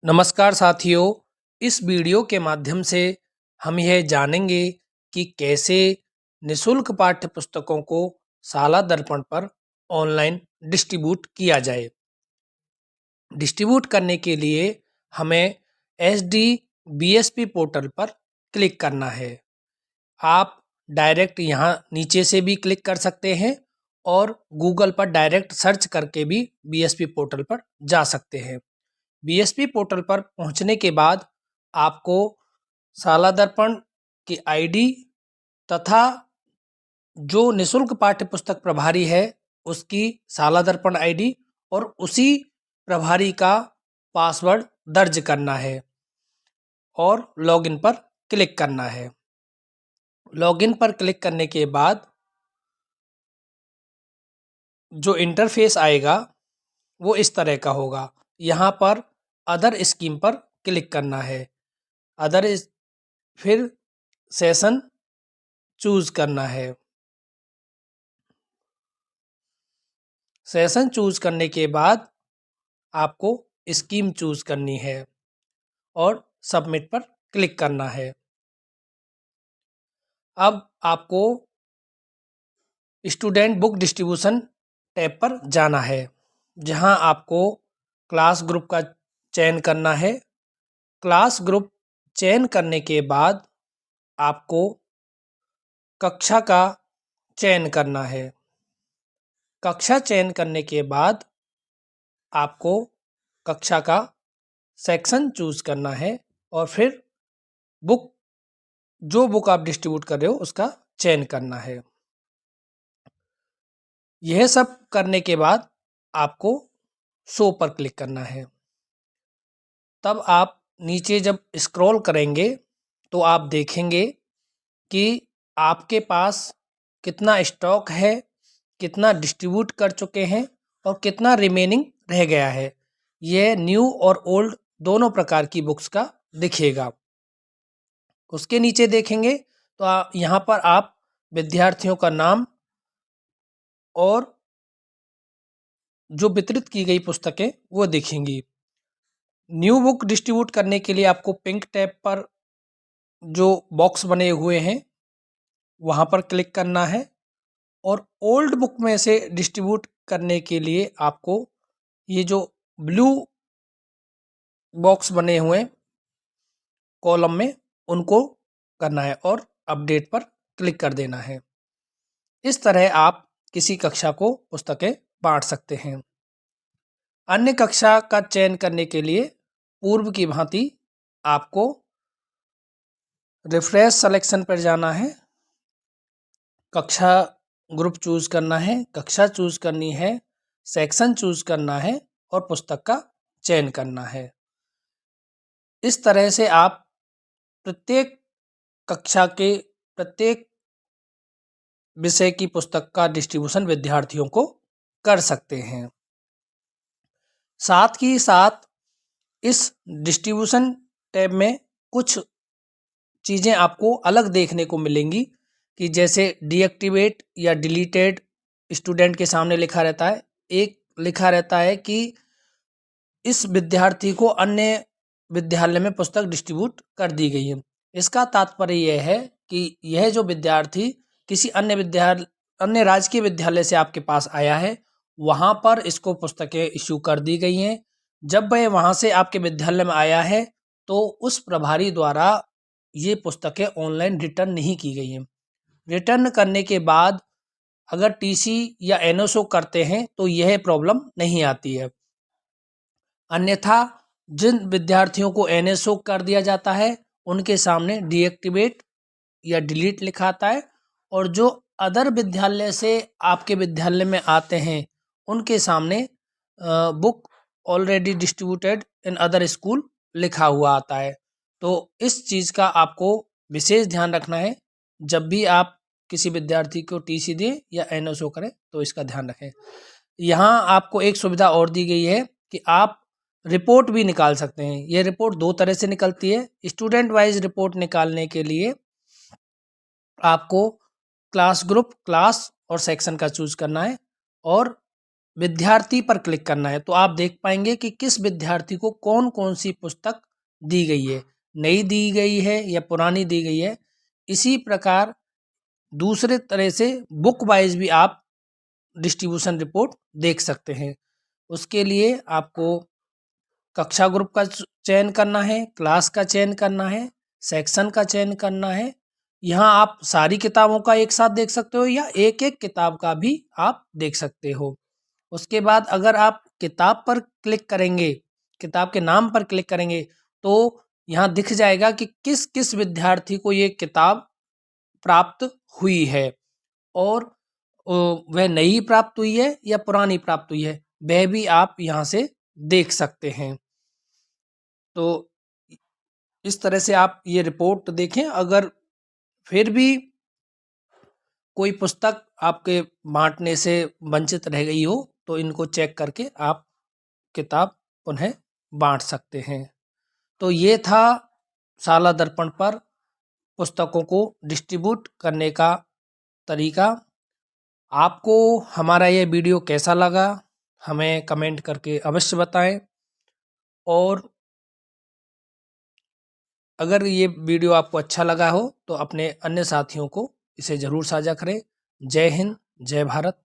नमस्कार साथियों। इस वीडियो के माध्यम से हम यह जानेंगे कि कैसे निशुल्क पाठ्य पुस्तकों को शाला दर्पण पर ऑनलाइन डिस्ट्रीब्यूट किया जाए। डिस्ट्रीब्यूट करने के लिए हमें SDBSP पोर्टल पर क्लिक करना है। आप डायरेक्ट यहाँ नीचे से भी क्लिक कर सकते हैं और गूगल पर डायरेक्ट सर्च करके भी BSP पोर्टल पर जा सकते हैं। BSP पोर्टल पर पहुंचने के बाद आपको शाला दर्पण की आईडी तथा जो निशुल्क पाठ्य पुस्तक प्रभारी है उसकी शाला दर्पण आईडी और उसी प्रभारी का पासवर्ड दर्ज करना है और लॉगिन पर क्लिक करना है। लॉगिन पर क्लिक करने के बाद जो इंटरफेस आएगा वो इस तरह का होगा। यहाँ पर अदर स्कीम पर क्लिक करना है। फिर सेशन चूज करना है। सेशन चूज करने के बाद आपको स्कीम चूज करनी है और सबमिट पर क्लिक करना है। अब आपको स्टूडेंट बुक डिस्ट्रीब्यूशन टैब पर जाना है, जहां आपको क्लास ग्रुप का चयन करना है। क्लास ग्रुप चयन करने के बाद आपको कक्षा का चयन करना है। कक्षा चयन करने के बाद आपको कक्षा का सेक्शन चूज करना है और फिर जो बुक आप डिस्ट्रीब्यूट कर रहे हो उसका चयन करना है। यह सब करने के बाद आपको शो पर क्लिक करना है। तब आप नीचे जब स्क्रॉल करेंगे तो आप देखेंगे कि आपके पास कितना स्टॉक है, कितना डिस्ट्रीब्यूट कर चुके हैं और कितना रिमेनिंग रह गया है। यह न्यू और ओल्ड दोनों प्रकार की बुक्स का दिखेगा। उसके नीचे देखेंगे तो यहाँ पर आप विद्यार्थियों का नाम और जो वितरित की गई पुस्तकें वो दिखेंगी। न्यू बुक डिस्ट्रीब्यूट करने के लिए आपको पिंक टैब पर जो बॉक्स बने हुए हैं वहाँ पर क्लिक करना है और ओल्ड बुक में से डिस्ट्रीब्यूट करने के लिए आपको ये जो ब्लू बॉक्स बने हुए कॉलम में उनको करना है और अपडेट पर क्लिक कर देना है। इस तरह आप किसी कक्षा को पुस्तकें बांट सकते हैं। अन्य कक्षा का चयन करने के लिए पूर्व की भांति आपको रिफ्रेश सिलेक्शन पर जाना है, कक्षा ग्रुप चूज करना है, कक्षा चूज करनी है, सेक्शन चूज करना है और पुस्तक का चयन करना है। इस तरह से आप प्रत्येक कक्षा के प्रत्येक विषय की पुस्तक का डिस्ट्रीब्यूशन विद्यार्थियों को कर सकते हैं। साथ ही साथ इस डिस्ट्रीब्यूशन टैब में कुछ चीज़ें आपको अलग देखने को मिलेंगी कि जैसे डीएक्टिवेट या डिलीटेड स्टूडेंट के सामने लिखा रहता है। एक लिखा रहता है कि इस विद्यार्थी को अन्य विद्यालय में पुस्तक डिस्ट्रीब्यूट कर दी गई है। इसका तात्पर्य यह है कि यह जो विद्यार्थी किसी अन्य राजकीय विद्यालय से आपके पास आया है, वहाँ पर इसको पुस्तकें इश्यू कर दी गई हैं। जब वह वहाँ से आपके विद्यालय में आया है तो उस प्रभारी द्वारा ये पुस्तकें ऑनलाइन रिटर्न नहीं की गई हैं। रिटर्न करने के बाद अगर टीसी या एनओसी करते हैं तो यह प्रॉब्लम नहीं आती है। अन्यथा जिन विद्यार्थियों को एनएसओ कर दिया जाता है उनके सामने डीएक्टिवेट या डिलीट लिखा आता है और जो अदर विद्यालय से आपके विद्यालय में आते हैं उनके सामने book already distributed in other school लिखा हुआ आता है। तो इस चीज़ का आपको विशेष ध्यान रखना है। जब भी आप किसी विद्यार्थी को टीसी दें या एनओसी करें तो इसका ध्यान रखें। यहाँ आपको एक सुविधा और दी गई है कि आप रिपोर्ट भी निकाल सकते हैं। ये रिपोर्ट दो तरह से निकलती है। स्टूडेंट वाइज रिपोर्ट निकालने के लिए आपको क्लास ग्रुप, क्लास और सेक्शन का चूज करना है और विद्यार्थी पर क्लिक करना है तो आप देख पाएंगे कि किस विद्यार्थी को कौन कौन सी पुस्तक दी गई है, नई दी गई है या पुरानी दी गई है। इसी प्रकार दूसरे तरह से बुक वाइज भी आप डिस्ट्रीब्यूशन रिपोर्ट देख सकते हैं। उसके लिए आपको कक्षा ग्रुप का चयन करना है, क्लास का चयन करना है, सेक्शन का चयन करना है। यहाँ आप सारी किताबों का एक साथ देख सकते हो या एक एक किताब का भी आप देख सकते हो। उसके बाद अगर आप किताब पर क्लिक करेंगे, किताब के नाम पर क्लिक करेंगे तो यहाँ दिख जाएगा कि किस किस विद्यार्थी को ये किताब प्राप्त हुई है और वह नई प्राप्त हुई है या पुरानी प्राप्त हुई है, वह भी आप यहाँ से देख सकते हैं। तो इस तरह से आप ये रिपोर्ट देखें। अगर फिर भी कोई पुस्तक आपके बांटने से वंचित रह गई हो तो इनको चेक करके आप किताब पुनः बांट सकते हैं। तो ये था शाला दर्पण पर पुस्तकों को डिस्ट्रीब्यूट करने का तरीका। आपको हमारा ये वीडियो कैसा लगा हमें कमेंट करके अवश्य बताएं और अगर ये वीडियो आपको अच्छा लगा हो तो अपने अन्य साथियों को इसे ज़रूर साझा करें। जय हिंद, जय भारत।